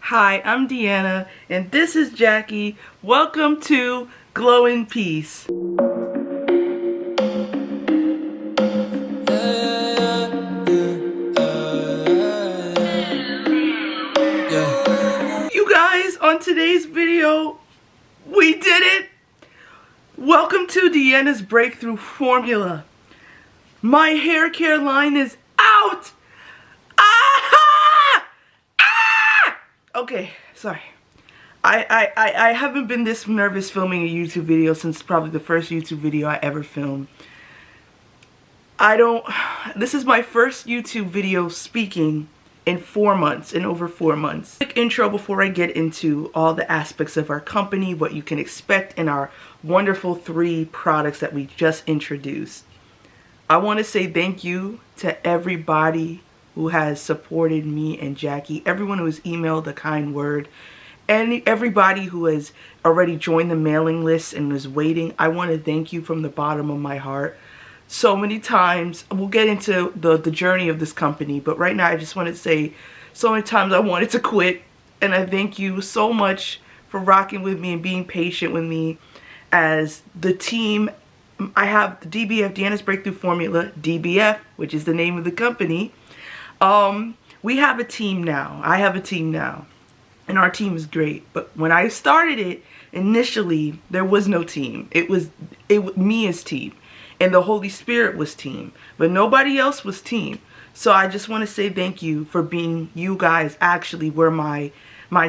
Hi, I'm Deanna, and this is Jackie. Welcome to Glow in Peace. You guys, on today's video, we did it! Welcome to Deanna's Breakthrough Formula. My hair care line is out! Okay, sorry. I haven't been this nervous filming a YouTube video since probably the first YouTube video I ever filmed. This is my first YouTube video speaking in over 4 months. Quick intro before I get into all the aspects of our company, what you can expect in our wonderful 3 products that we just introduced. I want to say thank you to everybody who has supported me and Jackie, everyone who has emailed a kind word, and everybody who has already joined the mailing list and is waiting. I want to thank you from the bottom of my heart. So many times, we'll get into the journey of this company, but right now I just want to say so many times I wanted to quit, and I thank you so much for rocking with me and being patient with me as the team. I have the DBF, Deanna's Breakthrough Formula, DBF, which is the name of the company. We have a team now. I have a team now. And our team is great. But when I started it, initially, there was no team. It was me as team. And the Holy Spirit was team. But nobody else was team. So I just want to say thank you for being, you guys actually were my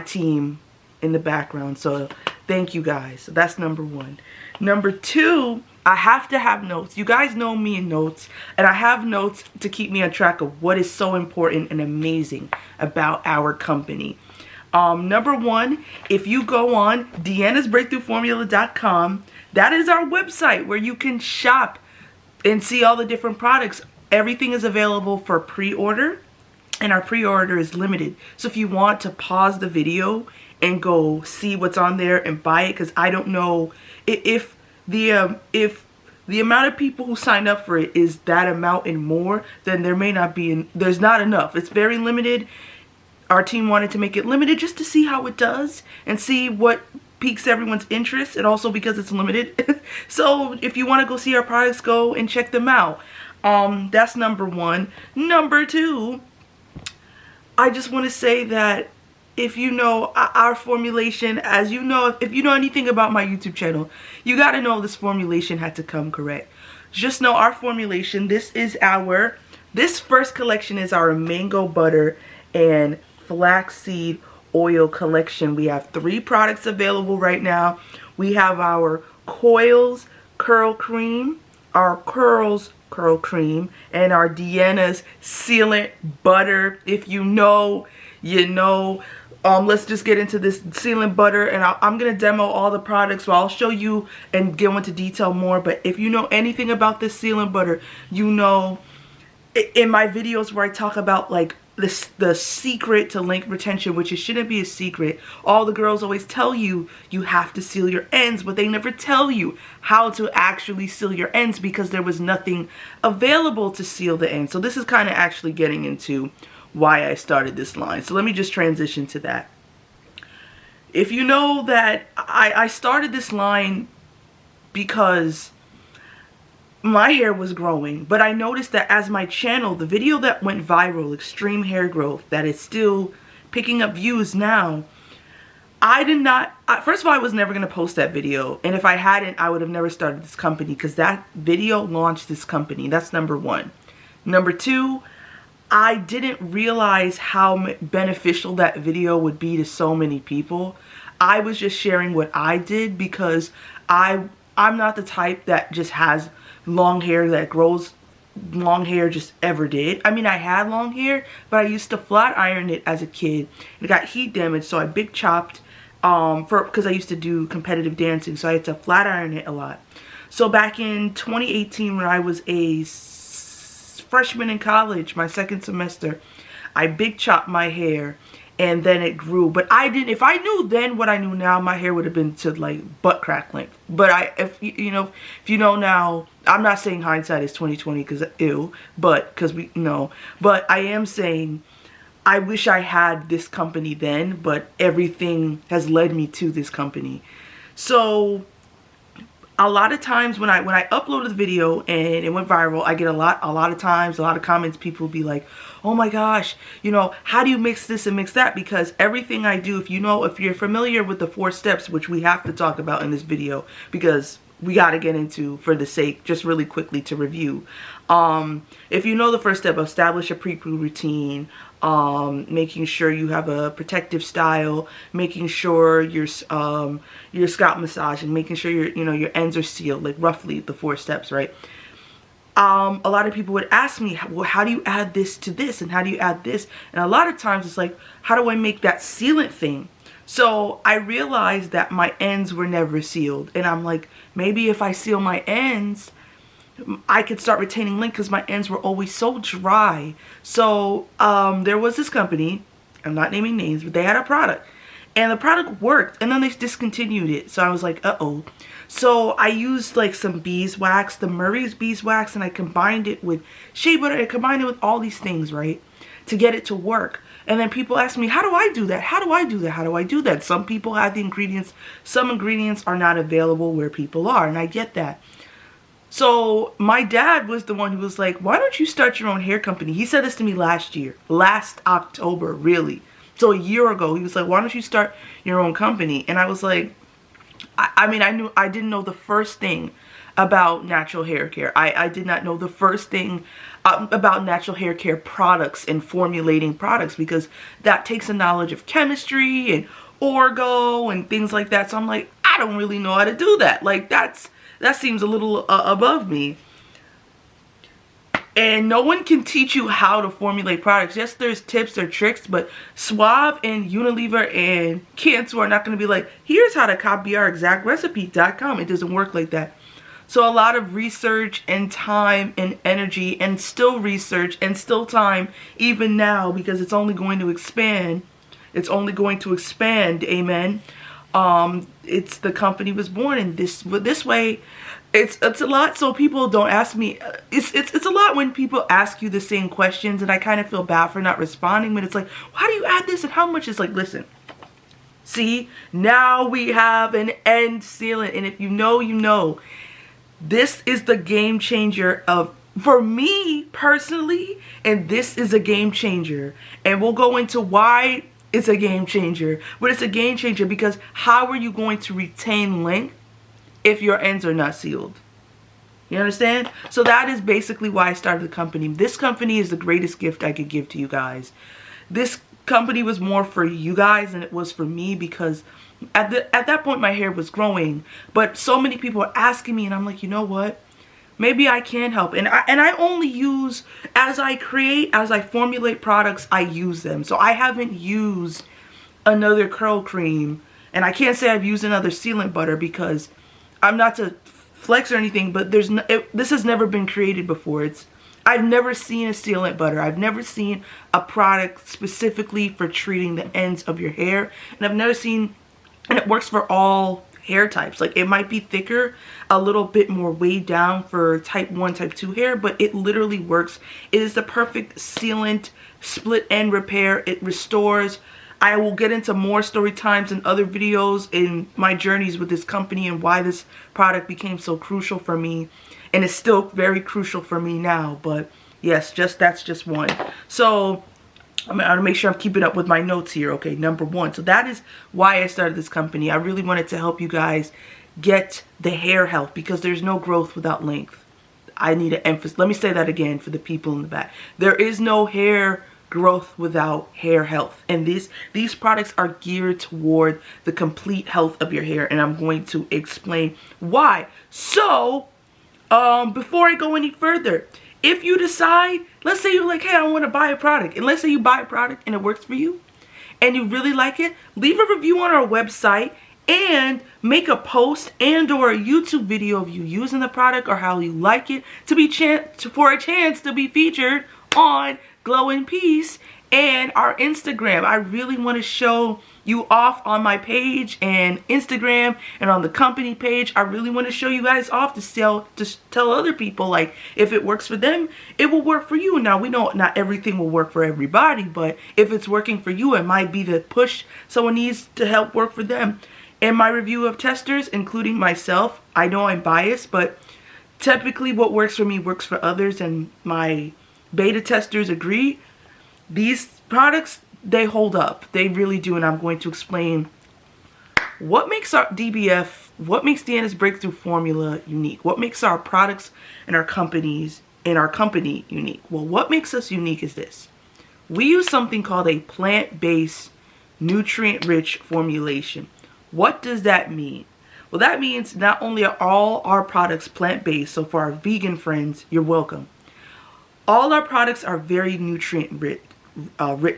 team in the background. So thank you guys. So that's number 1. Number 2, I have to have notes. You guys know me in notes, and I have notes to keep me on track of what is so important and amazing about our company. Number 1, if you go on DEANNA'SBreakthroughFormula.com, that is our website where you can shop and see all the different products. Everything is available for pre-order, and our pre-order is limited. So if you want to pause the video and go see what's on there and buy it, because I don't know if the amount of people who signed up for it is that amount and more, then there may not be, there's not enough. It's very limited. Our team wanted to make it limited just to see how it does and see what piques everyone's interest, and also because it's limited. So if you want to go see our products, go and check them out. That's number 1. Number 2, I just want to say that if you know our formulation, as you know, if you know anything about my YouTube channel, you got to know this formulation had to come correct. Just know our formulation, this first collection is our mango butter and flaxseed oil collection. We have 3 products available right now. We have our Coils curl cream, our Curls curl cream, and our Deanna's sealant butter. If you know, you know. Let's just get into this sealant butter, and I'm going to demo all the products, so I'll show you and go into detail more. But if you know anything about this sealant butter, you know in my videos where I talk about like the secret to length retention, which it shouldn't be a secret. All the girls always tell you you have to seal your ends, but they never tell you how to actually seal your ends because there was nothing available to seal the ends. So this is kind of actually getting into why I started this line. So let me just transition to that. If you know that I started this line because my hair was growing, but I noticed that as my channel, the video that went viral, Extreme Hair Growth, that is still picking up views now, first of all, I was never going to post that video, and if I hadn't, I would have never started this company, because that video launched this company. That's number 1. Number 2, I didn't realize how beneficial that video would be to so many people. I was just sharing what I did because I'm not the type that just has long hair, that grows long hair just ever did. I mean, I had long hair, but I used to flat iron it as a kid. It got heat damage, so I big chopped because I used to do competitive dancing, so I had to flat iron it a lot. So back in 2018, when I was a freshman in college, my 2nd semester, I big chopped my hair, and then it grew. But I didn't, if I knew then what I knew now, my hair would have been to like butt crack length. But if you know now, I'm not saying hindsight is 20/20 because ew, but because we know, but I am saying I wish I had this company then, but everything has led me to this company. So a lot of times when I uploaded the video and it went viral, I get a lot of times, a lot of comments, people will be like, oh my gosh, you know, how do you mix this and mix that? Because everything I do, if you're familiar with the 4 steps, which we have to talk about in this video, because we got to get into, for the sake, just really quickly to review. If you know the first step, establish a pre-poo routine, making sure you have a protective style, making sure your scalp massage, and making sure your ends are sealed, like roughly the 4 steps, right? A lot of people would ask me, well, how do you add this to this, and how do you add this? And a lot of times it's like, how do I make that sealant thing? So I realized that my ends were never sealed, and I'm like, maybe if I seal my ends, I could start retaining length, because my ends were always so dry. So there was this company, I'm not naming names, but they had a product, and the product worked, and then they discontinued it. So I was like, uh-oh. So I used like some beeswax, the Murray's beeswax, and I combined it with shea butter. I combined it with all these things, right, to get it to work. And then people ask me, how do I do that? How do I do that? How do I do that? Some people have the ingredients. Some ingredients are not available where people are, and I get that. So my dad was the one who was like, why don't you start your own hair company? He said this to me last October, really. So a year ago, he was like, why don't you start your own company? And I was like, I didn't know the first thing about natural hair care. I did not know the first thing about natural hair care products and formulating products, because that takes a knowledge of chemistry and orgo and things like that. So I'm like, I don't really know how to do that. Like that seems a little above me. And no one can teach you how to formulate products. Yes, there's tips or tricks, but Suave and Unilever and Cantu are not going to be like, here's how to copy our exact recipe.com. It doesn't work like that. So a lot of research and time and energy, and still research and still time even now, because it's only going to expand. It's only going to expand, amen. It's the company was born in this way. It's a lot, so people don't ask me. It's a lot when people ask you the same questions, and I kind of feel bad for not responding. But it's like, how do you add this and how much? It's like, listen, see, now we have an end sealant, and if you know, you know. This is the game changer for me personally, and this is a game changer, and we'll go into why it's a game changer. But it's a game changer because how are you going to retain length if your ends are not sealed? You understand? So that is basically why I started the company. This company is the greatest gift I could give to you guys. This company was more for you guys than it was for me, because at that point my hair was growing, but so many people are asking me, and I'm like, you know what? Maybe I can help. And I only use, as I formulate products, I use them. So I haven't used another curl cream, and I can't say I've used another sealant butter, because I'm not to flex or anything, but this has never been created before. I've never seen a sealant butter. I've never seen a product specifically for treating the ends of your hair, and I've never seen, and it works for all hair types. Like, it might be thicker, a little bit more weighed down for type 1, type 2 hair, but it literally works. It is the perfect sealant, split end repair. It restores. I will get into more story times and other videos in my journeys with this company and why this product became so crucial for me, and it's still very crucial for me now. But yes, that's just one. So I'm gonna make sure I'm keeping up with my notes here. Okay, number 1. So that is why I started this company. I really wanted to help you guys get the hair health, because there's no growth without length. I need to emphasize. Let me say that again for the people in the back. There is no hair growth without hair health, and these products are geared toward the complete health of your hair, and I'm going to explain why. So before I go any further, if you decide, let's say you're like, hey, I want to buy a product, and let's say you buy a product and it works for you and you really like it, leave a review on our website and make a post and or a YouTube video of you using the product or how you like it, for a chance to be featured on Glow in Peace and our Instagram. I really want to show you off on my page and Instagram and on the company page. I really want to show you guys off to tell other people, like, if it works for them, it will work for you. Now, we know not everything will work for everybody, but if it's working for you, it might be the push someone needs to help work for them. In my review of testers, including myself, I know I'm biased, but typically what works for me works for others, and my beta testers agree. These products, they hold up. They really do, and I'm going to explain what makes our DBF, what makes DEANNA'S breakthrough formula unique. What makes our products and our companies and our company unique? Well, what makes us unique is this. We use something called a plant-based, nutrient-rich formulation. What does that mean? Well, that means not only are all our products plant-based, so for our vegan friends, you're welcome. All our products are very nutrient-rich.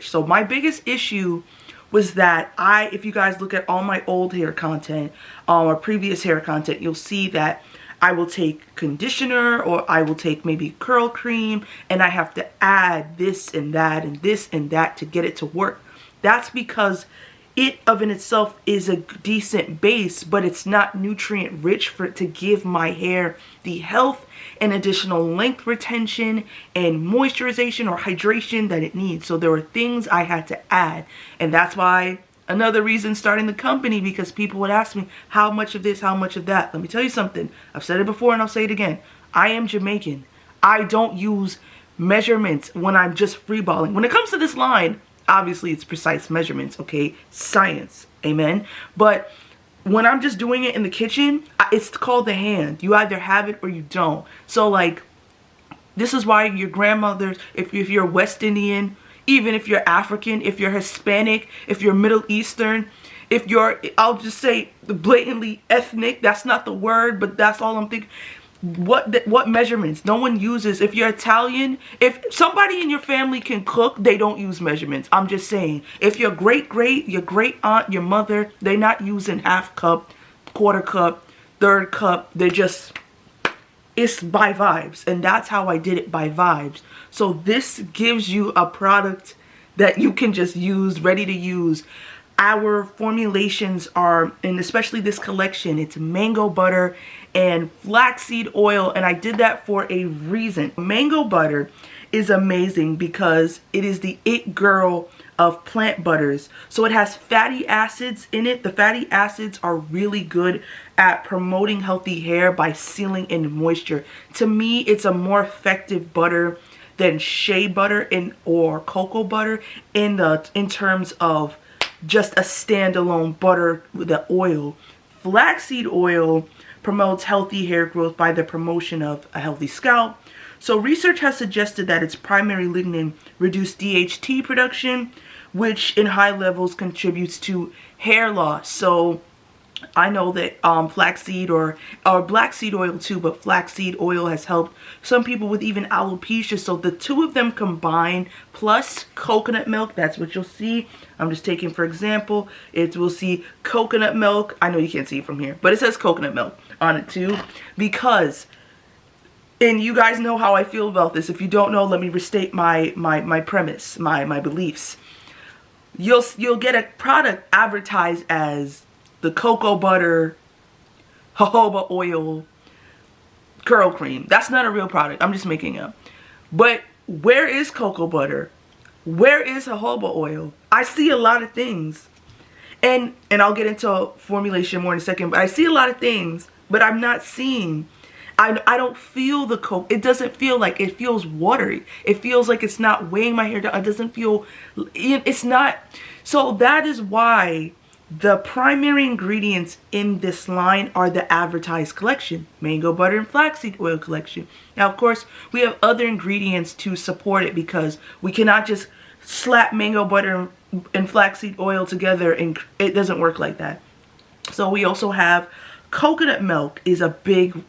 So my biggest issue was that if you guys look at all my old hair content, or previous hair content, you'll see that I will take conditioner, or I will take maybe curl cream, and I have to add this and that and this and that to get it to work. That's because it of in itself is a decent base, but it's not nutrient rich for it to give my hair the health and additional length retention and moisturization or hydration that it needs. So there were things I had to add, and that's why another reason starting the company, because people would ask me how much of this, how much of that. Let me tell you something. I've said it before and I'll say it again. I am Jamaican. I don't use measurements when I'm just freeballing. When it comes to this line, obviously it's precise measurements, okay? Science, amen? But when I'm just doing it in the kitchen, it's called the hand. You either have it or you don't. So like, this is why your grandmothers, if you're West Indian, even if you're African, if you're Hispanic, if you're Middle Eastern, if you're, I'll just say blatantly ethnic, that's not the word, but that's all I'm thinking. What measurements? No one uses. If you're Italian, if somebody in your family can cook, they don't use measurements. I'm just saying. If your great aunt, your mother, they're not using half cup, quarter cup, third cup. They're just, it's by vibes. And that's how I did it, by vibes. So this gives you a product that you can just use, ready to use. Our formulations are, and especially this collection, it's mango butter and flaxseed oil, and I did that for a reason. Mango butter is amazing because it is the it girl of plant butters. So it has fatty acids in it. The fatty acids are really good at promoting healthy hair by sealing in moisture. To me, it's a more effective butter than shea butter or cocoa butter in terms of just a standalone butter with the oil. Flaxseed oil promotes healthy hair growth by the promotion of a healthy scalp. So research has suggested that its primary lignin reduced DHT production, which in high levels contributes to hair loss. So I know that flaxseed or black seed oil too, but flaxseed oil has helped some people with even alopecia. So the two of them combined, plus coconut milk, that's what you'll see. I'm just taking for example, we'll see coconut milk. I know you can't see it from here, but it says coconut milk on it too, because, and you guys know how I feel about this. If you don't know, let me restate my premise, my beliefs. You'll get a product advertised as the cocoa butter, jojoba oil, curl cream. That's not a real product. I'm just making up. But where is cocoa butter? Where is jojoba oil? I see a lot of things. And I'll get into formulation more in a second. But I see a lot of things, but I'm not seeing. I don't feel the coke. It doesn't feel like, it feels watery. It feels like it's not weighing my hair down. It doesn't feel, it's not. So that is why the primary ingredients in this line are the advertised collection, mango butter and flaxseed oil collection. Now, of course, we have other ingredients to support it, because we cannot just slap mango butter and flaxseed oil together, and it doesn't work like that. So we also have coconut milk is a big,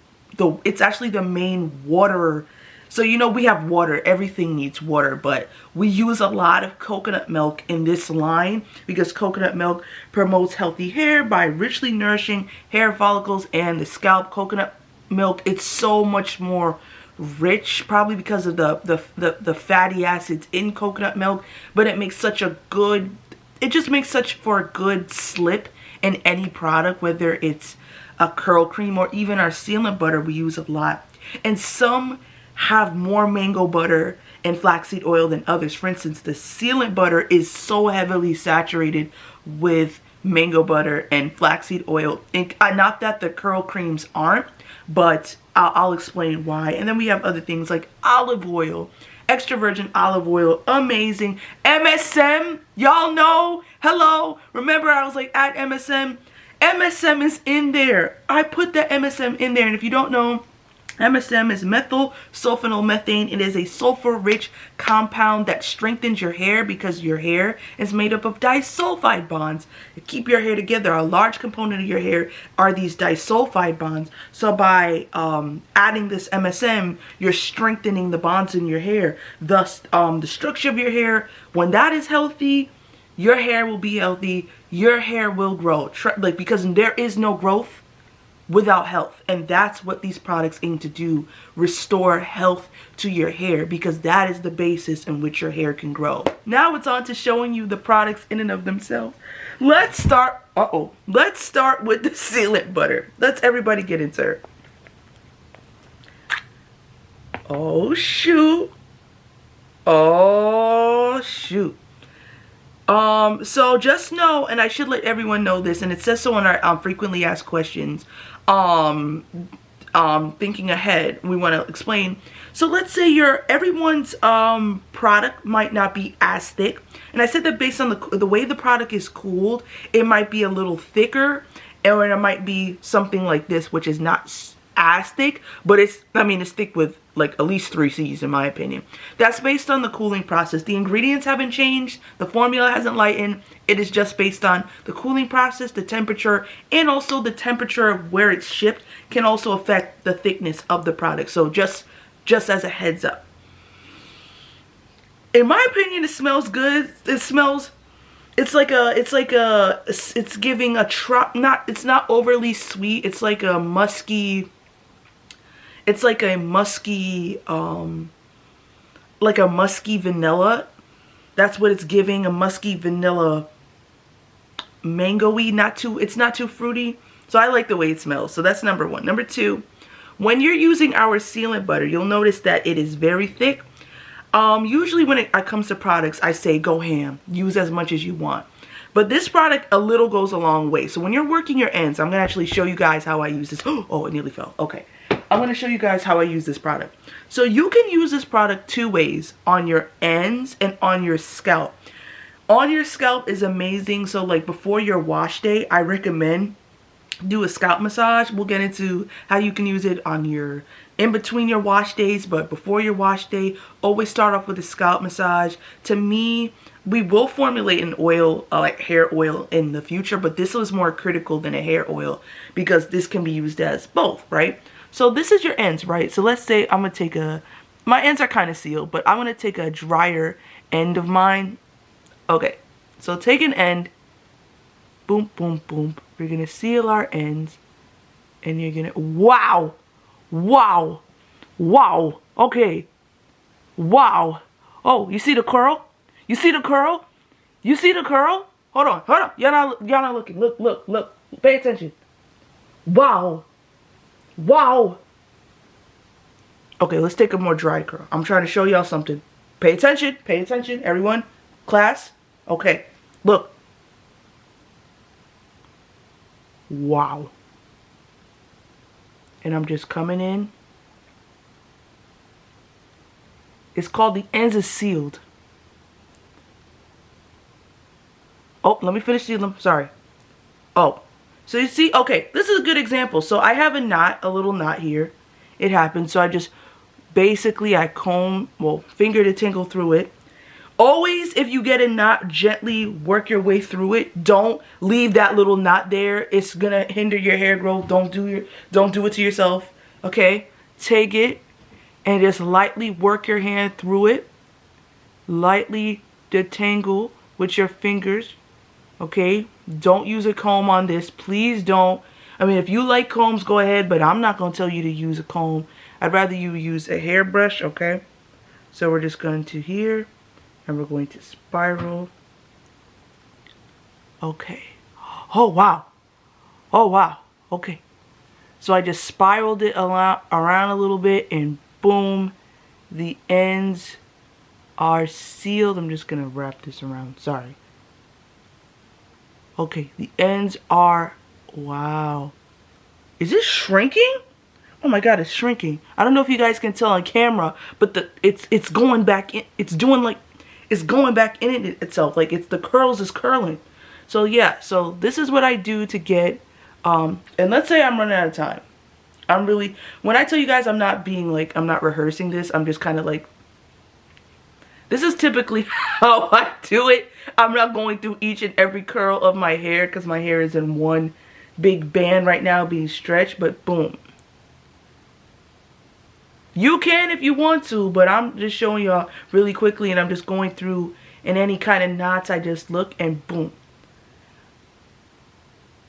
it's actually the main water. So, you know, we have water. Everything needs water, but we use a lot of coconut milk in this line because coconut milk promotes healthy hair by richly nourishing hair follicles and the scalp. Coconut milk, it's so much more rich, probably because of the fatty acids in coconut milk, but it makes such a good, it just makes such for a good slip in any product, whether it's a curl cream or even our sealant butter we use a lot. And some have more mango butter and flaxseed oil than others. For instance, the sealant butter is so heavily saturated with mango butter and flaxseed oil. And not that the curl creams aren't, but I'll explain why. And then we have other things like olive oil, extra virgin olive oil, amazing. MSM, y'all know, hello. Remember I was like at MSM? MSM is in there. I put the MSM in there, and if you don't know, MSM is methyl sulfonylmethane. It is a sulfur-rich compound that strengthens your hair because your hair is made up of disulfide bonds to keep your hair together. A large component of your hair are these disulfide bonds. So by adding this MSM, you're strengthening the bonds in your hair. Thus, the structure of your hair, when that is healthy, your hair will be healthy. Your hair will grow, because there is no growth without health, and that's what these products aim to do: restore health to your hair, because that is the basis in which your hair can grow. Now it's on to showing you the products in and of themselves. Let's start let's start with the sealant butter. Let's everybody get into it. Oh shoot. Oh shoot. So just know, and I should let everyone know this, and it says so on our frequently asked questions, thinking ahead, we want to explain. So let's say everyone's product might not be as thick, and I said that based on the way the product is cooled, it might be a little thicker, or it might be something like this, which is not as thick, but it's thick with like at least 3 C's in my opinion. That's based on the cooling process. The ingredients haven't changed, the formula hasn't lightened. It is just based on the cooling process, the temperature, and also the temperature of where it's shipped can also affect the thickness of the product. So just as a heads up. In my opinion, it smells good. It's giving a it's not overly sweet. It's like a musky, like a musky vanilla. That's what it's giving, a musky vanilla, mango-y, it's not too fruity. So I like the way it smells. So that's number one. Number two, when you're using our sealant butter, you'll notice that it is very thick. Usually when it comes to products, I say go ham, use as much as you want. But this product, a little goes a long way. So when you're working your ends, I'm gonna actually show you guys how I use this. Oh, it nearly fell. Okay. I'm going to show you guys how I use this product. So you can use this product 2 ways: on your ends and on your scalp. On your scalp is amazing. So like before your wash day, I recommend do a scalp massage. We'll get into how you can use it on your in between your wash days, but before your wash day, always start off with a scalp massage. To me, we will formulate an oil, like hair oil in the future, but this was more critical than a hair oil because this can be used as both, right? So this is your ends, right? So let's say I'm going to take my ends are kind of sealed, but I'm going to take a drier end of mine. Okay, so take an end, boom, boom, boom. We're going to seal our ends, and you're going to, wow, okay, wow. Oh, you see the curl? You see the curl? You see the curl? Hold on. Y'all not looking. Look. Pay attention. Wow. Okay, let's take a more dry curl. I'm trying to show y'all something. Pay attention, everyone. Class. Okay, look. Wow. And I'm just coming in. It's called the ends is sealed. Oh, let me finish sealing. Sorry. Oh. So you see, okay, this is a good example. So I have a little knot here. It happens. So I just basically finger to tingle through it. Always, if you get a knot, gently work your way through it. Don't leave that little knot there. It's gonna hinder your hair growth. Don't do it to yourself. Okay? Take it and just lightly work your hand through it. Lightly detangle with your fingers. Okay? Don't use a comb on this. Please don't. I mean, if you like combs, go ahead, but I'm not going to tell you to use a comb. I'd rather you use a hairbrush, okay? So we're just going to here, and we're going to spiral. Okay. Oh, wow. Oh, wow. Okay. So I just spiraled it around a little bit, and boom, the ends are sealed. I'm just going to wrap this around. Sorry. Okay, the ends are, wow. Is this shrinking? Oh my god, it's shrinking. I don't know if you guys can tell on camera, but it's going back in. It's doing like, it's going back in it itself. Like the curls is curling. So yeah, so this is what I do to get, and let's say I'm running out of time. I'm really, when I tell you guys I'm not being like, I'm not rehearsing this, I'm just kind of like, this is typically how I do it. I'm not going through each and every curl of my hair because my hair is in one big band right now being stretched, but boom. You can if you want to, but I'm just showing y'all really quickly, and I'm just going through in any kind of knots. I just look and boom.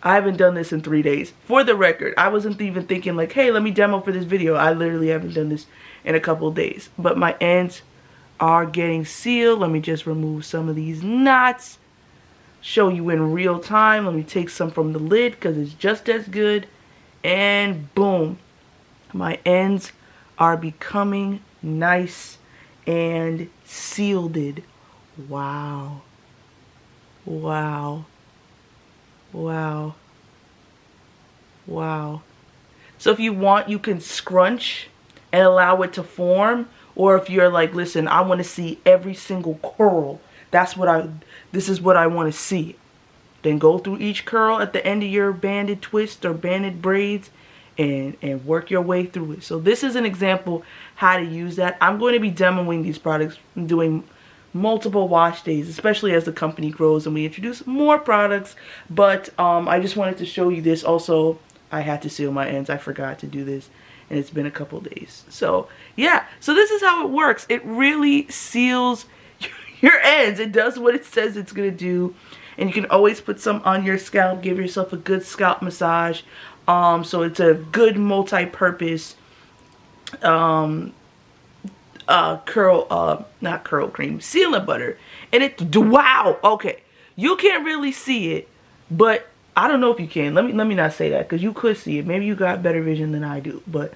I haven't done this in 3 days. For the record, I wasn't even thinking like, hey, let me demo for this video. I literally haven't done this in a couple of days. But my ends are getting sealed. Let me just remove some of these knots. Show you in real time. Let me take some from the lid because it's just as good. And boom. My ends are becoming nice and sealed. Wow. Wow. Wow. Wow. So if you want, you can scrunch and allow it to form. Or if you're like, listen, I want to see every single curl. This is what I want to see. Then go through each curl at the end of your banded twist or banded braids and work your way through it. So this is an example how to use that. I'm going to be demoing these products, doing multiple wash days, especially as the company grows and we introduce more products. But I just wanted to show you this. Also, I had to seal my ends. I forgot to do this, and it's been a couple days. So yeah, so this is how it works. It really seals your ends. It does what it says it's gonna do, and you can always put some on your scalp. Give yourself a good scalp massage. So it's a good multi-purpose not curl cream, sealant butter. And it, wow, okay, you can't really see it, but I don't know if you can. Let me not say that, because you could see it. Maybe you got better vision than I do, but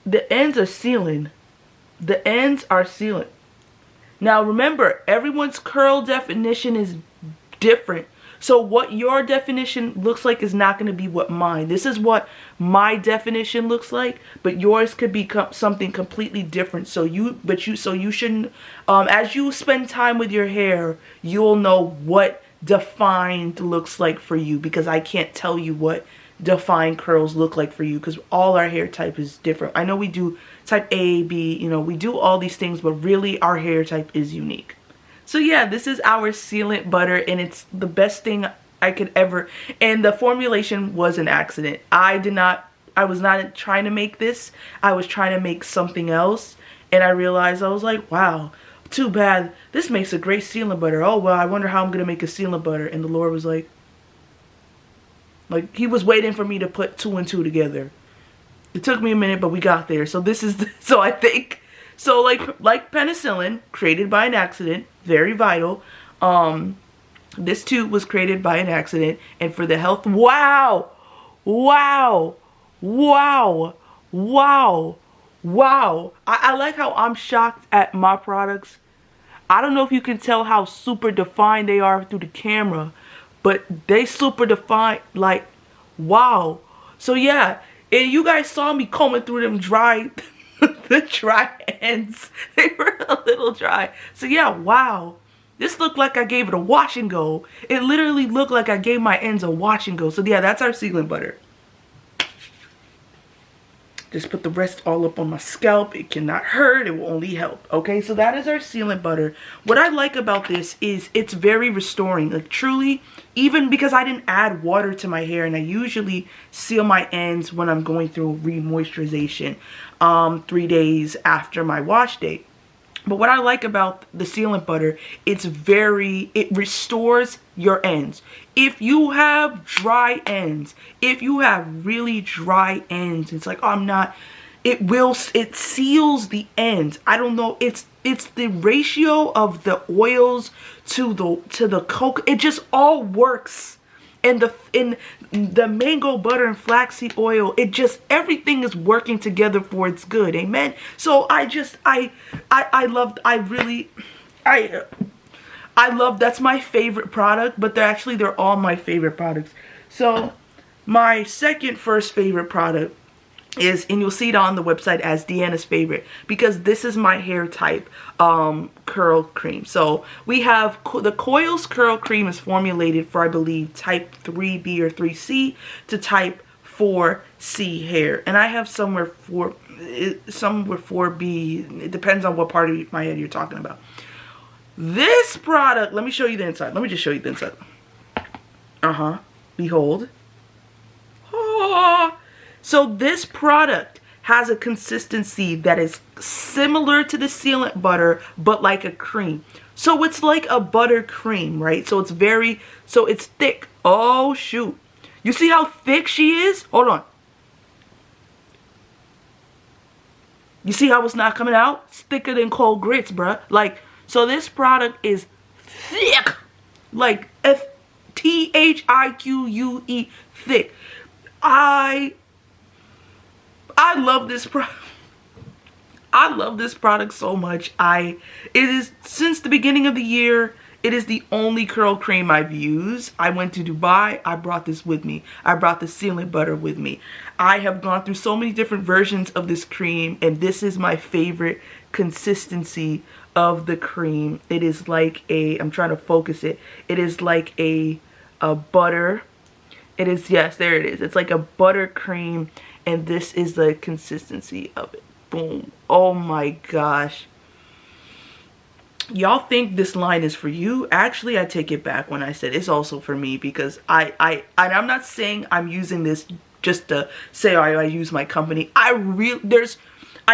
the ends are sealing. The ends are sealing. Now remember, everyone's curl definition is different. So what your definition looks like is not going to be what mine. This is what my definition looks like, but yours could be something completely different. So you shouldn't, as you spend time with your hair, you'll know what defined looks like for you, because I can't tell you what defined curls look like for you, because all our hair type is different. I know we do type A, B, you know, we do all these things, but really our hair type is unique. So yeah, this is our sealant butter, and it's the best thing I could ever, and the formulation was an accident. I was not trying to make this. I was trying to make something else, and I realized, I was like, wow, too bad. This makes a great sealant butter. Oh, well, I wonder how I'm going to make a sealant butter. And the Lord was like, he was waiting for me to put 2 and 2 together. It took me a minute, but we got there. So this is, so I think, so like penicillin, created by an accident, very vital. This tube was created by an accident, and for the health, wow, wow, wow, wow, wow. I like how I'm shocked at my products. I don't know if you can tell how super defined they are through the camera, but they super defined, like, wow. So yeah, and you guys saw me combing through them dry, the dry ends. They were a little dry. So yeah, wow. This looked like I gave it a wash and go. It literally looked like I gave my ends a wash and go. So yeah, that's our sealant butter. Just put the rest all up on my scalp. It cannot hurt. It will only help. Okay, so that is our sealant butter. What I like about this is it's very restoring. Like truly, even because I didn't add water to my hair, and I usually seal my ends when I'm going through re-moisturization 3 days after my wash day. But what I like about the sealant butter, it restores your ends. If you have dry ends, if you have really dry ends, it's like, oh, it seals the ends. I don't know, it's the ratio of the oils to the cocoa. It just all works. And the mango butter and flaxseed oil, everything is working together for its good. Amen. So I love, that's my favorite product, but they're all my favorite products. So my first favorite product is, and you'll see it on the website as Deanna's favorite, because this is my hair type curl cream. So we have the Coils curl cream is formulated for, I believe, type 3B or 3C to type 4C hair, and I have some with 4B. It depends on what part of my head you're talking about. This product, let me show you the inside. Let me just show you the inside. Behold. Oh. So this product has a consistency that is similar to the sealant butter, but like a cream. So it's like a butter cream, right? So it's thick. Oh, shoot. You see how thick she is? Hold on. You see how it's not coming out? It's thicker than cold grits, bruh. Like, so this product is thick. Like, THIQUE, thick. I love this product. I love this product so much. It is, since the beginning of the year, it is the only curl cream I've used. I went to Dubai. I brought this with me. I brought the sealant butter with me. I have gone through so many different versions of this cream, and this is my favorite consistency of the cream. It is like I'm trying to focus it. It is like a butter. It is, yes, there it is. It's like a butter cream. And this is the consistency of it. Boom. Oh my gosh. Y'all think this line is for you? Actually, I take it back when I said it's also for me, because I'm not saying I'm using this just to say I use my company. I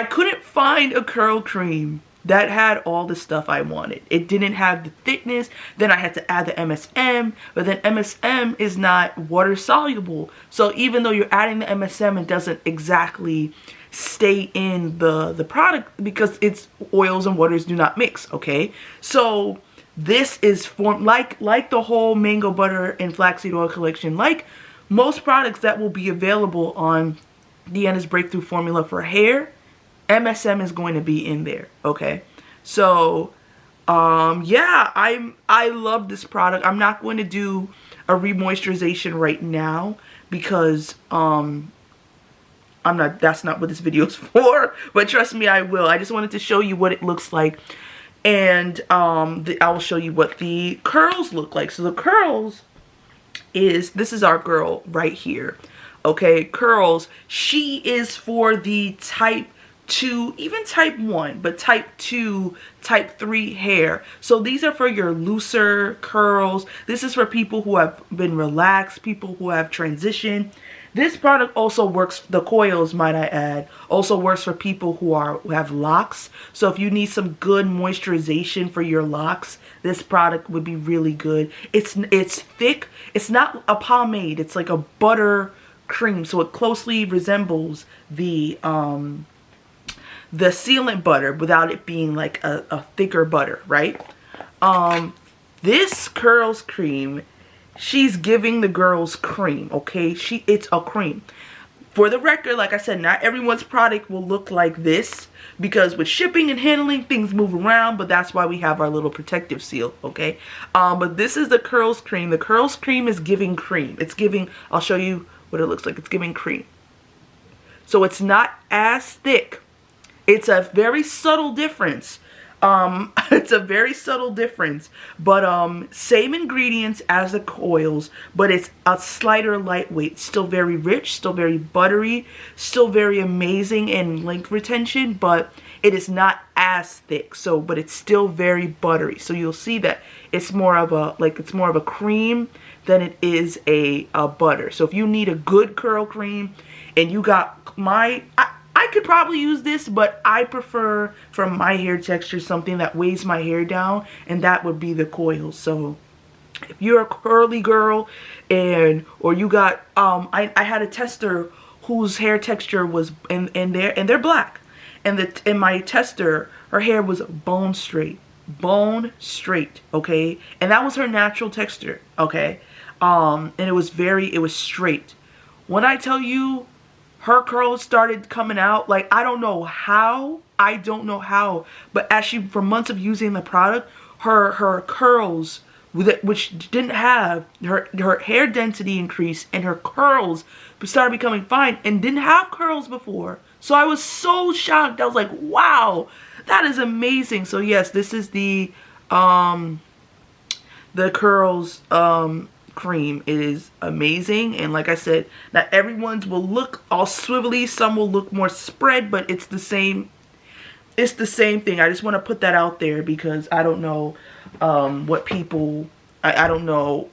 couldn't find a curl cream that had all the stuff I wanted. It didn't have the thickness. Then I had to add the MSM, but then MSM is not water soluble. So even though you're adding the MSM, it doesn't exactly stay in the product, because its oils and waters do not mix, okay? So this is like the whole mango butter and flaxseed oil collection, like most products that will be available on Deanna's Breakthrough Formula for hair, MSM is going to be in there, okay? So yeah, I love this product. I'm not going to do a remoisturization right now, because that's not what this video is for, but trust me, I will. I just wanted to show you what it looks like, and I will show you what the curls look like. So the curls this is our girl right here, okay? Curls, she is for the type 2, even type 1, but type 2, type 3 hair. So these are for your looser curls. This is for people who have been relaxed, people who have transitioned. This product also works, the Coils, might I add, also works for people who have locks. So if you need some good moisturization for your locks, this product would be really good. It's thick. It's not a pomade. It's like a butter cream. So it closely resembles the sealant butter without it being like a thicker butter, right? This curls cream, she's giving the girls cream, okay? It's a cream. For the record, like I said, not everyone's product will look like this, because with shipping and handling, things move around, but that's why we have our little protective seal, okay? But this is the curls cream. The curls cream is giving cream. It's giving, I'll show you what it looks like. It's giving cream. So it's not as thick. It's a very subtle difference. It's a very subtle difference, but same ingredients as the Coils, but it's a slighter lightweight. Still very rich, still very buttery, still very amazing in length retention, but it is not as thick. So, but it's still very buttery. So you'll see that it's more of a cream than it is a butter. So if you need a good curl cream, and you got I could probably use this, but I prefer for my hair texture something that weighs my hair down, and that would be the Coils. So if you're a curly girl or you got I had a tester whose hair texture was and they're black, and my tester, her hair was bone straight, okay, and that was her natural texture, okay, and it was straight. When I tell you her curls started coming out, like, I don't know how, but for months of using the product, her curls, which didn't have, her hair density increased, and her curls started becoming fine and didn't have curls before. So I was so shocked. I was like, wow, that is amazing. So yes, this is the Curls cream. It is amazing, and like I said, not everyone's will look all swivelly, some will look more spread, but it's the same thing. I just want to put that out there because I don't know what people, I don't know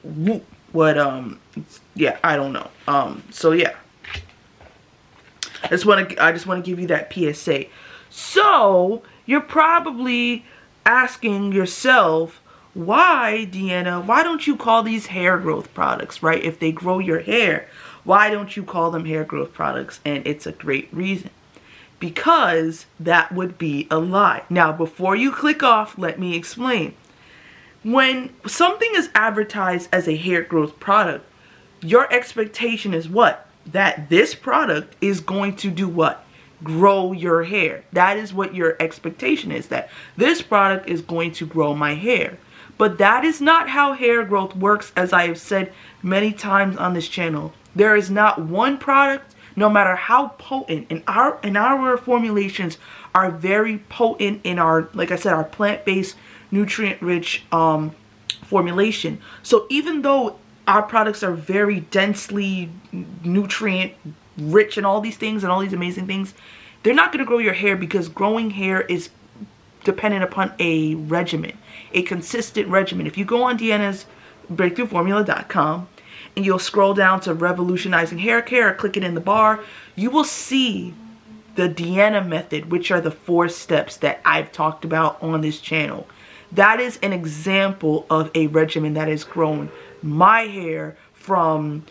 what yeah, I don't know. So yeah, I just want to give you that PSA. So you're probably asking yourself, why, Deanna, why don't you call these hair growth products, right? If they grow your hair, why don't you call them hair growth products? And it's a great reason. Because that would be a lie. Now, before you click off, let me explain. When something is advertised as a hair growth product, your expectation is what? That this product is going to do what? Grow your hair. That is what your expectation is, that this product is going to grow my hair. But that is not how hair growth works, as I have said many times on this channel. There is not one product, no matter how potent, and our formulations are very potent in our, like I said, our plant-based, nutrient-rich formulation. So even though our products are very densely nutrient-rich and all these things and all these amazing things, they're not going to grow your hair, because growing hair is dependent upon a regimen, a consistent regimen. If you go on DEANNA'S breakthroughformula.com and you'll scroll down to revolutionizing hair care, or click it in the bar, you will see the DEANNA method, which are the 4 steps that I've talked about on this channel. That is an example of a regimen that has grown my hair from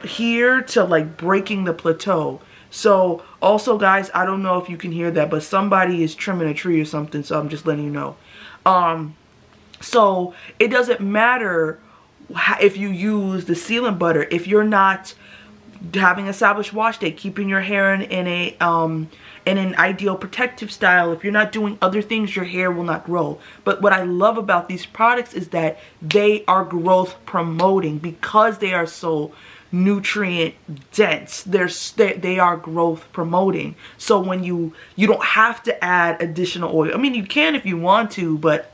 here to like breaking the plateau. So also, guys, I don't know if you can hear that, but somebody is trimming a tree or something, so I'm just letting you know. So it doesn't matter if you use the sealant butter, if you're not having established wash day, keeping your hair in an ideal protective style, if you're not doing other things, your hair will not grow. But what I love about these products is that they are growth promoting, because they are so nutrient dense. They are growth promoting. So when you don't have to add additional oil. I mean, you can if you want to, but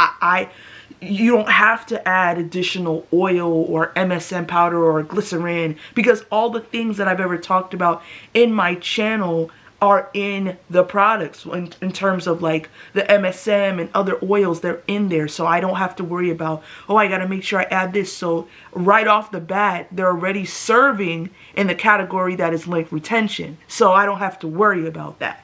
you don't have to add additional oil or MSM powder or glycerin, because all the things that I've ever talked about in my channel are in the products in terms of like the MSM and other oils. They're in there, so I don't have to worry about, oh, I gotta make sure I add this. So right off the bat, they're already serving in the category that is length retention, so I don't have to worry about that.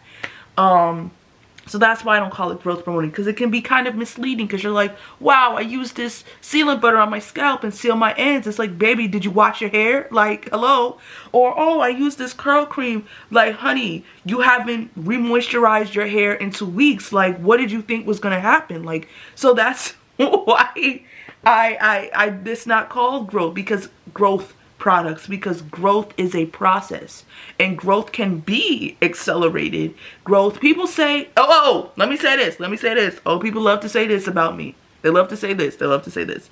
So that's why I don't call it growth promoting, because it can be kind of misleading, because you're like, wow, I used this sealant butter on my scalp and seal my ends. It's like, baby, did you wash your hair? Like, hello? Or, oh, I used this curl cream. Like, honey, you haven't re-moisturized your hair in 2 weeks. Like, what did you think was going to happen? Like, so that's why it's not called growth, because growth products, because growth is a process, and growth can be accelerated. Growth, people say, oh, let me say this. Oh, people love to say this about me. They love to say this.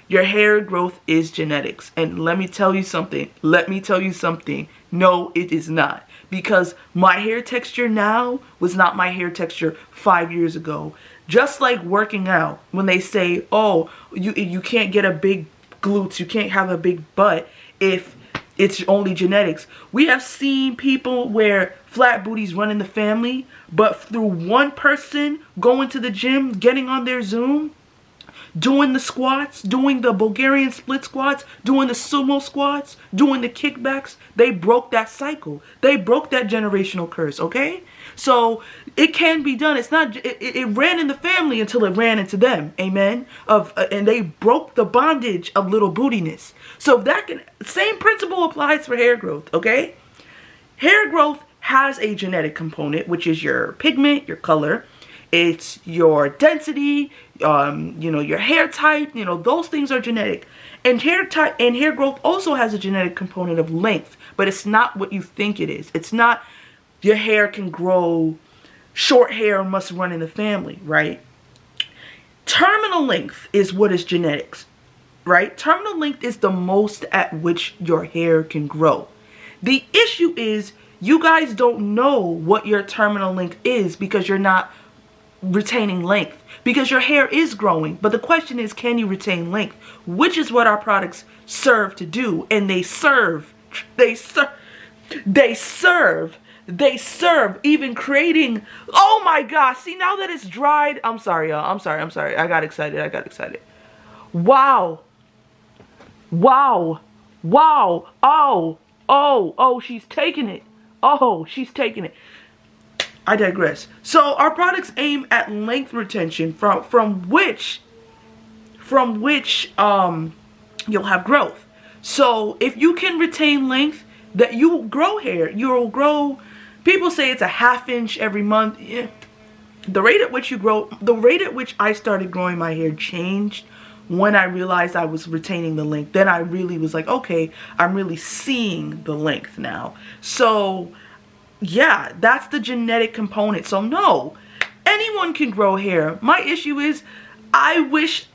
Your hair growth is genetics. And let me tell you something. No, it is not. Because my hair texture now was not my hair texture 5 years ago. Just like working out, when they say, oh, you can't get a big glutes, you can't have a big butt if it's only genetics. We have seen people where flat booties run in the family, but through one person going to the gym, getting on their Zoom, doing the squats, doing the Bulgarian split squats, doing the sumo squats, doing the kickbacks. They broke that cycle. They broke that generational curse, okay? So it can be done. It's not, it ran in the family until it ran into them, amen? And they broke the bondage of little bootiness. So that can, same principle applies for hair growth, okay? Hair growth has a genetic component, which is your pigment, your color. It's your density, you know, your hair type, you know, those things are genetic. And hair type and hair growth also has a genetic component of length, but it's not what you think it is. It's not your hair can grow, short hair must run in the family, right? Terminal length is what is genetics, right? Terminal length is the most at which your hair can grow. The issue is you guys don't know what your terminal length is because you're not retaining length, because your hair is growing. But the question is, can you retain length? Which is what our products serve to do. And they serve even creating, oh my gosh, see, now that it's dried, I'm sorry y'all, I'm sorry, I got excited. Wow, oh, she's taking it. I digress. So our products aim at length retention from which you'll have growth. So if you can retain length, that you will grow hair. You'll grow, people say it's a ½ inch every month. Yeah. The rate at which you grow, the rate at which I started growing my hair changed when I realized I was retaining the length. Then I really was like, okay, I'm really seeing the length now. So yeah, that's the genetic component. So no, anyone can grow hair. My issue is, I wish,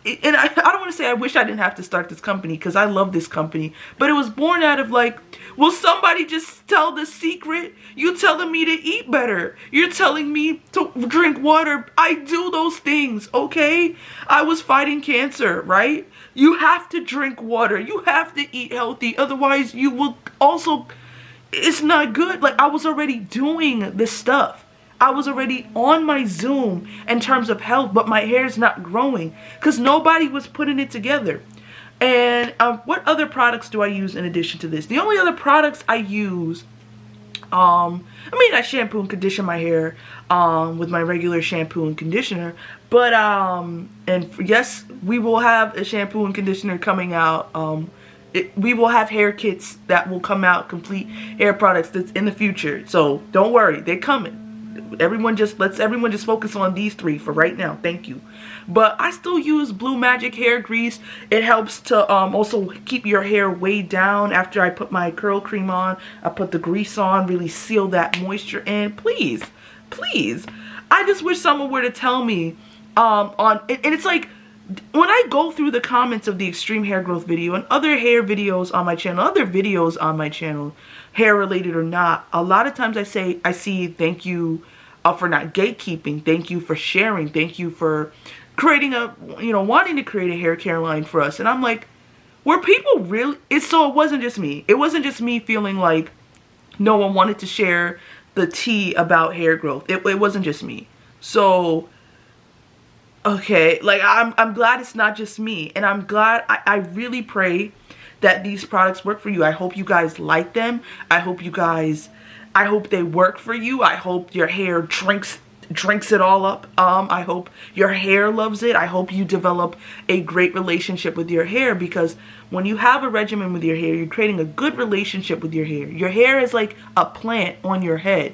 and I don't want to say I wish I didn't have to start this company, because I love this company, but it was born out of like, will somebody just tell the secret? You telling me to eat better. You're telling me to drink water. I do those things, okay? I was fighting cancer, right? You have to drink water. You have to eat healthy. Otherwise, you will also, it's not good. Like, I was already doing this stuff. I was already on my Zoom in terms of health, but my hair's not growing because nobody was putting it together. And what other products do I use in addition to this? The only other products I use, I shampoo and condition my hair with my regular shampoo and conditioner. But, and yes, we will have a shampoo and conditioner coming out. We will have hair kits that will come out, complete hair products that's in the future. So don't worry, they're coming. Let's everyone just focus on these three for right now. Thank you. But I still use Blue Magic hair grease. It helps to also keep your hair weighed down. After I put my curl cream on, I put the grease on, really seal that moisture in. Please, I just wish someone were to tell me and it's like, when I go through the comments of the extreme hair growth video and other hair videos on my channel, hair related or not, a lot of times I see thank you for not gatekeeping, thank you for sharing, thank you for creating wanting to create a hair care line for us. And I'm like, were people really, so it wasn't just me. It wasn't just me feeling like no one wanted to share the tea about hair growth. It wasn't just me. So okay, like I'm glad it's not just me, and I'm glad, I really pray that these products work for you. I hope you guys like them. I hope they work for you. I hope your hair drinks it all up. I hope your hair loves it. I hope you develop a great relationship with your hair, because when you have a regimen with your hair, you're creating a good relationship with your hair. Your hair is like a plant on your head.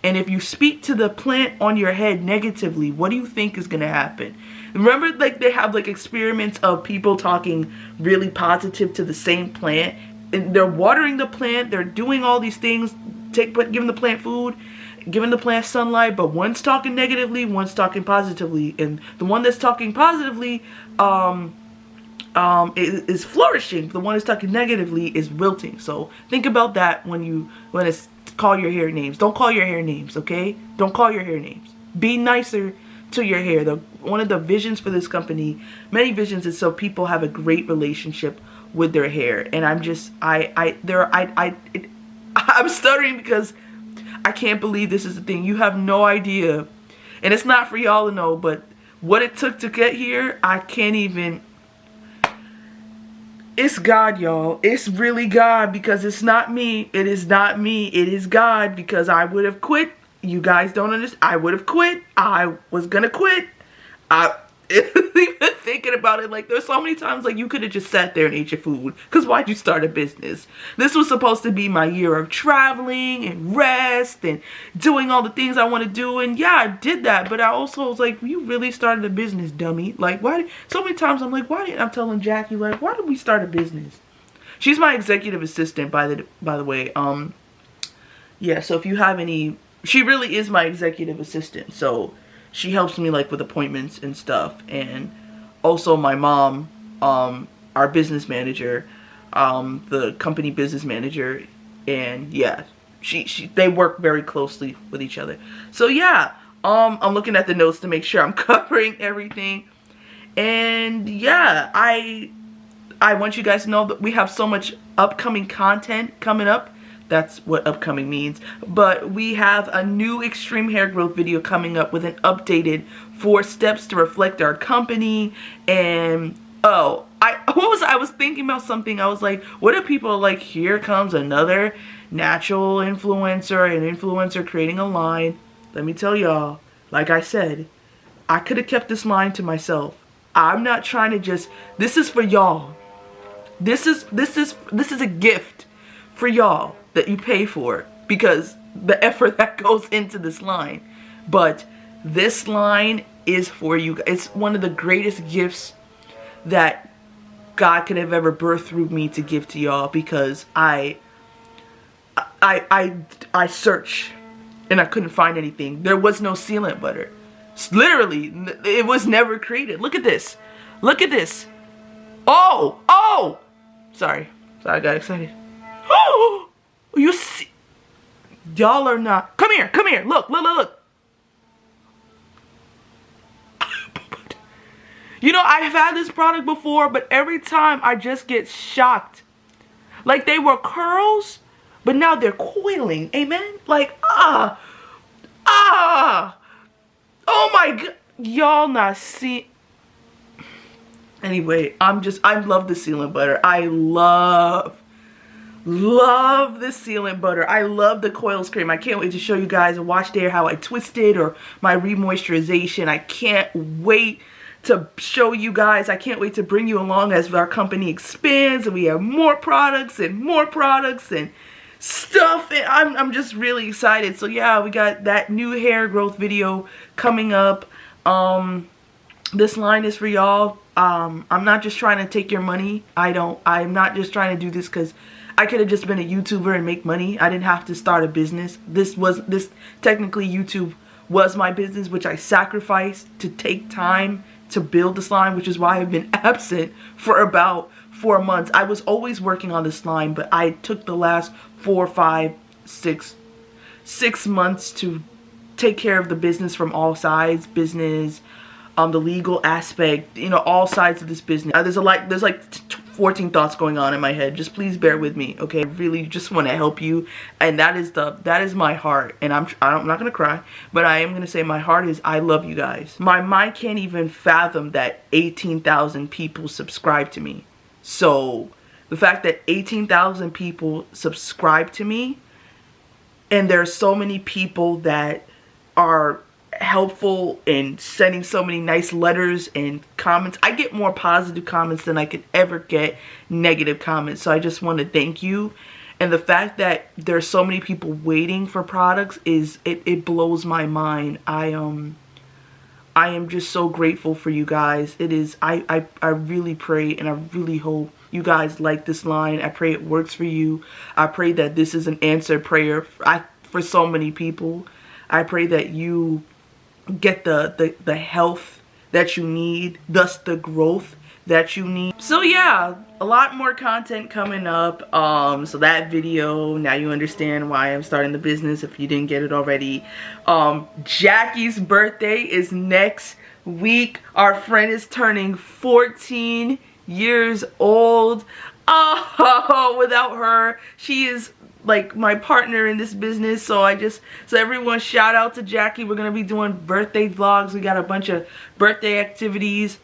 And if you speak to the plant on your head negatively, what do you think is going to happen? Remember, like, they have like experiments of people talking really positive to the same plant, and they're watering the plant, they're doing all these things, giving the plant food, giving the plant sunlight, but one's talking negatively, one's talking positively, and the one that's talking positively is flourishing. The one that's talking negatively is wilting. So think about that when it's call your hair names. Don't call your hair names, okay? Don't call your hair names. Be nicer to your hair. One of the visions for this company, many visions, is so people have a great relationship with their hair. And I'm stuttering because I can't believe this is the thing. You have no idea, and it's not for y'all to know, but what it took to get here, I can't even. It's God, y'all. It's really God, because it's not me. It is not me. It is God, because I would have quit. You guys don't understand. I would have quit. I was gonna quit. Even thinking about it, like, there's so many times, like, you could have just sat there and ate your food, because why'd you start a business? This was supposed to be my year of traveling and rest and doing all the things I want to do, and yeah, I did that, but I also was like, you really started a business, dummy. Like, why? So many times I'm like, why didn't I'm telling Jackie, like, why did we start a business? She's my executive assistant, by the way. Yeah, so if you have any, she really is my executive assistant, so she helps me, like, with appointments and stuff. And also my mom, our business manager, the company business manager, and yeah, they work very closely with each other. So yeah, I'm looking at the notes to make sure I'm covering everything. And yeah, I want you guys to know that we have so much upcoming content coming up. That's what upcoming means. But we have a new extreme hair growth video coming up with an updated 4 steps to reflect our company. And oh, I was thinking about something. I was like, what if people are like, here comes another natural influencer, an influencer creating a line. Let me tell y'all, like I said, I could have kept this line to myself. I'm not trying to just, this is for y'all. This is a gift for y'all that you pay for, because the effort that goes into this line. But this line is for you. It's one of the greatest gifts that God could have ever birthed through me to give to y'all, because I searched and I couldn't find anything. There was no sealant butter. Literally, it was never created. Look at this. Look at this. Oh! Sorry, I got excited. Oh! You see, y'all are not. Come here. Look. You know, I've had this product before, but every time I just get shocked. Like, they were curls, but now they're coiling. Amen? Like, oh my God. Y'all not see. Anyway, I love the sealant butter. I love this sealant butter. I love the Coils cream. I can't wait to show you guys a wash day, or how I twist it, or my remoisturization. I can't wait to show you guys. I can't wait to bring you along as our company expands and we have more products and stuff. And I'm just really excited. So yeah, we got that new hair growth video coming up. This line is for y'all. I'm not just trying to take your money. I'm not just trying to do this because I could have just been a YouTuber and make money. I didn't have to start a business. This technically YouTube was my business, which I sacrificed to take time to build this line, which is why I've been absent for about 4 months. I was always working on this line, but I took the last 4, 5, 6 months to take care of the business from all sides, business, the legal aspect, you know, all sides of this business. There's like 14 thoughts going on in my head. Just please bear with me, okay? I really just want to help you, and that is my heart. And I'm not gonna cry, but I am gonna say my heart is, I love you guys. My mind can't even fathom that 18,000 people subscribe to me. So the fact that 18,000 people subscribe to me, and there are so many people that are helpful and sending so many nice letters and comments. I get more positive comments than I could ever get negative comments. So I just want to thank you. And the fact that there's so many people waiting for products it blows my mind. I am just so grateful for you guys. I really pray and I really hope you guys like this line. I pray it works for you. I pray that this is an answered prayer for so many people. I pray that you get the health that you need, thus the growth that you need. So yeah, a lot more content coming up. So that video, now you understand why I'm starting the business if you didn't get it already. Jackie's birthday is next week. Our friend is turning 14 years old. Oh, without her, she is like my partner in this business. So everyone, shout out to Jackie. We're gonna be doing birthday vlogs. We got a bunch of birthday activities.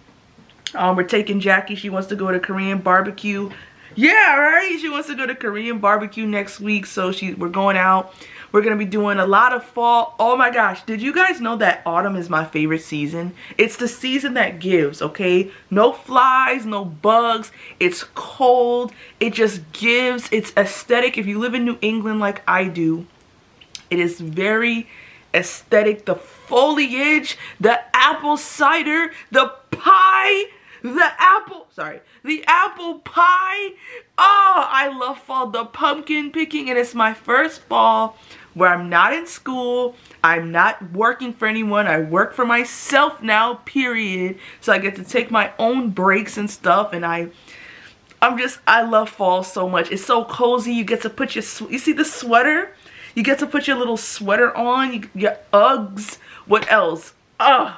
We're taking Jackie. She wants to go to Korean barbecue. Yeah, right? She wants to go to Korean barbecue next week. So we're going out. We're going to be doing a lot of fall. Oh my gosh. Did you guys know that autumn is my favorite season? It's the season that gives, okay? No flies, no bugs. It's cold. It just gives. It's aesthetic. If you live in New England like I do, it is very aesthetic. The foliage, the apple cider, the pie, the apple pie. Oh, I love fall. The pumpkin picking, and it's my first fall where I'm not in school. I'm not working for anyone. I work for myself now, period. So I get to take my own breaks and stuff, and I love fall so much. It's so cozy. You get to put you see the sweater? You get to put your little sweater on, your Uggs. What else? The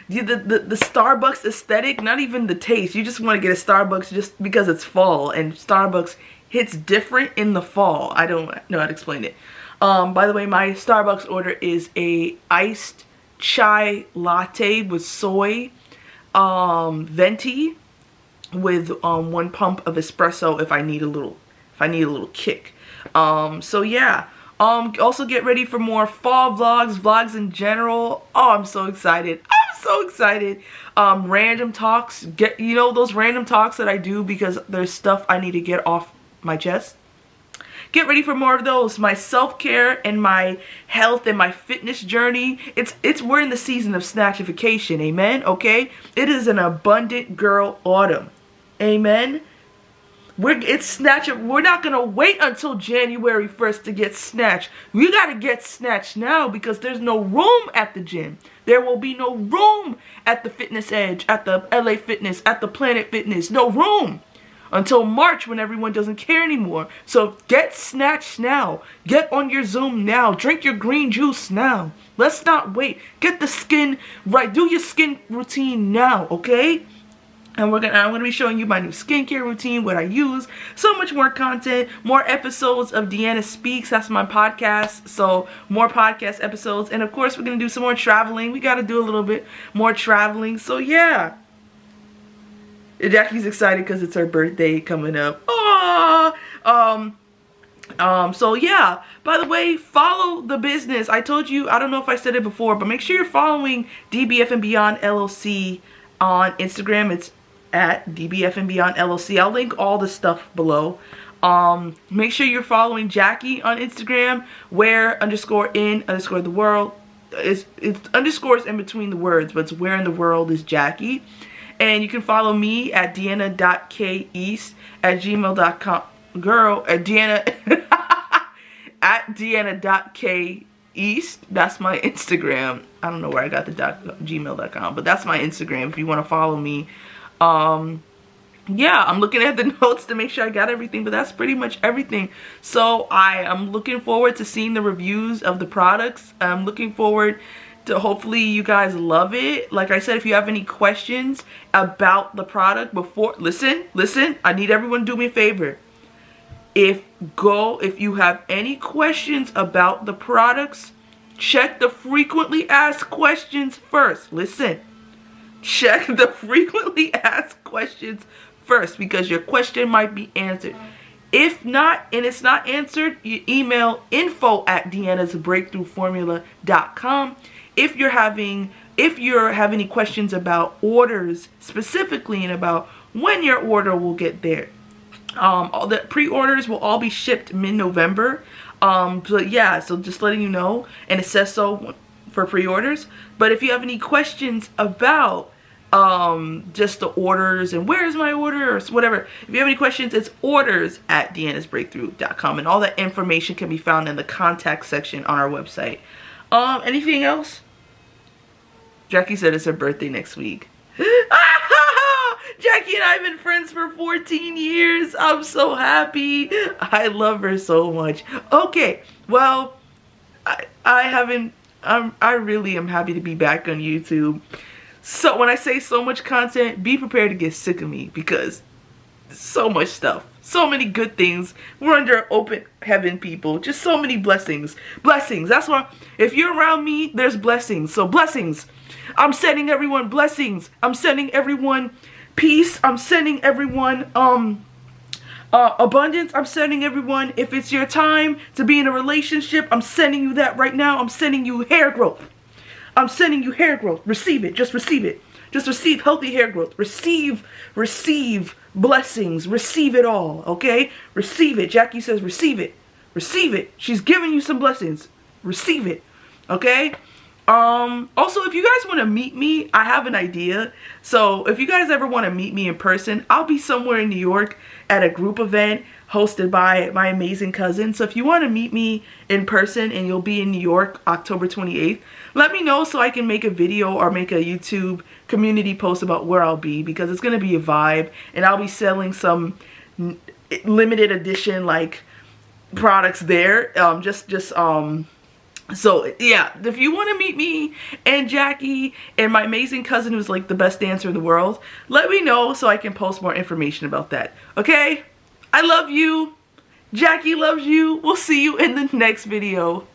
Starbucks aesthetic, not even the taste. You just want to get a Starbucks just because it's fall, and Starbucks hits different in the fall. I don't know how to explain it. By the way, my Starbucks order is a iced chai latte with soy, venti, with 1 pump of espresso if I need a little kick. So yeah. Also get ready for more fall vlogs in general. Oh, I'm so excited. I'm so excited. Random talks. You know those random talks that I do because there's stuff I need to get off my chest? Get ready for more of those. My self-care and my health and my fitness journey. We're in the season of snatchification, amen? Okay? It is an abundant girl autumn. Amen? We're not gonna wait until January 1st to get snatched. We gotta get snatched now because there's no room at the gym. There will be no room at the Fitness Edge, at the LA Fitness, at the Planet Fitness. No room until March when everyone doesn't care anymore. So get snatched now. Get on your Zoom now. Drink your green juice now. Let's not wait. Get the skin right. Do your skin routine now, okay? And I'm going to be showing you my new skincare routine, what I use, so much more content, more episodes of Deanna Speaks. That's my podcast. So more podcast episodes. And of course, we're going to do some more traveling. We got to do a little bit more traveling. So yeah. Jackie's excited because it's her birthday coming up. Aww. So yeah, by the way, follow the business. I told you, I don't know if I said it before, but make sure you're following DBF and Beyond LLC on Instagram. It's at DBF and Beyond LLC. I'll link all the stuff below. Make sure you're following Jackie on Instagram, where_in_the world. It's underscores in between the words, but it's where in the world is Jackie. And you can follow me at deanna.keast@gmail.com. Girl, at Deanna at deanna.keast. That's my Instagram. I don't know where I got the gmail.com, but that's my Instagram if you want to follow me. Yeah, I'm looking at the notes to make sure I got everything, but that's pretty much everything. So I am looking forward to seeing the reviews of the products. I'm looking forward to hopefully you guys love it. Like I said, if you have any questions about the product listen, I need everyone to do me a favor. If you have any questions about the products, check the frequently asked questions first. Listen, check the frequently asked questions first because your question might be answered. If not, and it's not answered, you email info@DEANNA'sBreakthroughFormula.com. If you have any questions about orders specifically and about when your order will get there. All the pre-orders will all be shipped mid-November. But yeah, so just letting you know, and it says so for pre-orders. But if you have any questions about just the orders and where's my order or whatever, if you have any questions, it's orders@DEANNA'sBreakthrough.com, and all that information can be found in the contact section on our website. Anything else? Jackie said it's her birthday next week. Jackie and I have been friends for 14 years. I'm so happy. I love her so much. Okay, well, I really am happy to be back on YouTube. So when I say so much content, be prepared to get sick of me because so much stuff. So many good things. We're under open heaven, people. Just so many blessings. Blessings. That's why if you're around me, there's blessings. So blessings. I'm sending everyone blessings. I'm sending everyone peace. I'm sending everyone abundance. I'm sending everyone, if it's your time to be in a relationship, I'm sending you that right now. I'm sending you hair growth. I'm sending you hair growth. Receive it. Just receive it. Just receive healthy hair growth. Receive blessings. Receive it all, okay? Receive it. Jackie says receive it. Receive it. She's giving you some blessings. Receive it, okay? Also, if you guys want to meet me, I have an idea. So if you guys ever want to meet me in person, I'll be somewhere in New York at a group event hosted by my amazing cousin. So if you want to meet me in person and you'll be in New York October 28th, let me know so I can make a video or make a YouTube community post about where I'll be, because it's going to be a vibe, and I'll be selling some limited edition like products there. So yeah, if you want to meet me and Jackie and my amazing cousin who's like the best dancer in the world, let me know so I can post more information about that. Okay? I love you. Jackie loves you. We'll see you in the next video.